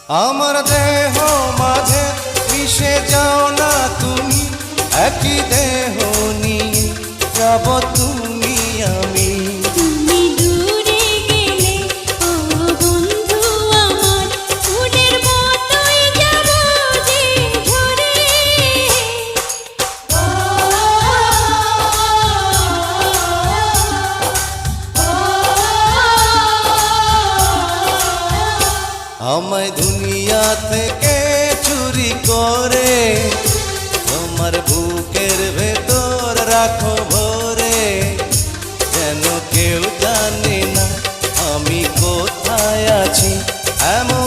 আমার দেহ মাঝে মিশে যাও না তুমি, একই দেহ নিয়ে যাব তুমি আমি। তুমি দূরে গেলে ও বন্ধু আমার, ফুলের মতোই যাব যে ঝরে। আমায় দুনিয়া থেকে চুরি করে তোমার বুকের ভেতর রাখো ভরে, যেন কেউ জানে না আমি কোথায় আছি। এমন